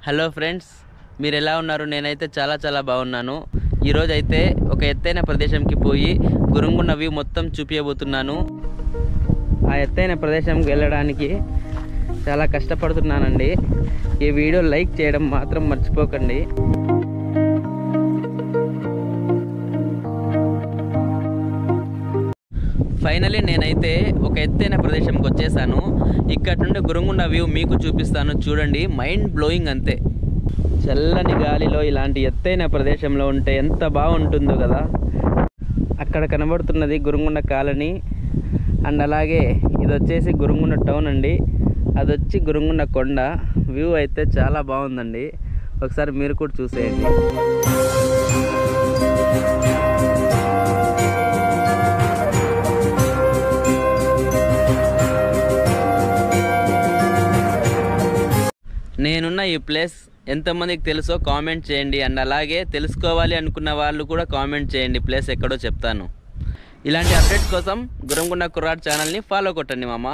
Hello friends, మీరు ఎలా ఉన్నారు? నేనైతే చాలా బాగున్నాను. ఈరోజు అయితే ఒక ఎత్తైన ప్రదేశంకి పోయి గురుగుండ వ్యూ మొత్తం చూపించబోతున్నాను. ఆ ఎత్తైన ప్రదేశంకి వెళ్ళడానికి చాలా కష్టపడుతున్నానండి. ఈ వీడియో లైక్ చేయడం మాత్రం మర్చిపోకండి. ఫైనలీ నేనైతే ఒక ఎత్తైన ప్రదేశంకి వచ్చేసాను. ఇక్కడ నుండి గురుగుండ వ్యూ మీకు చూపిస్తాను, చూడండి. మైండ్ బ్లోయింగ్ అంతే. చల్లని గాలిలో ఇలాంటి ఎత్తైన ప్రదేశంలో ఉంటే ఎంత బాగుంటుందో కదా. అక్కడ కనబడుతున్నది గురుగుండ కాలనీ అండ్ అలాగే ఇది వచ్చేసి గురుగుండ టౌన్ అండి. అది వచ్చి గురుగుండ కొండ. వ్యూ అయితే చాలా బాగుందండి. ఒకసారి మీరు కూడా చూసేయండి. నేనున్న ఈ ప్లేస్ ఎంతమందికి తెలుసో కామెంట్ చేయండి. అండ్ అలాగే తెలుసుకోవాలి అనుకున్న వాళ్ళు కూడా కామెంట్ చేయండి. ప్లేస్ ఎక్కడో చెప్తాను. ఇలాంటి అప్డేట్స్ కోసం గురుగుండ కుర్రాడ్ ఛానల్ని ఫాలో కొట్టండి మామ.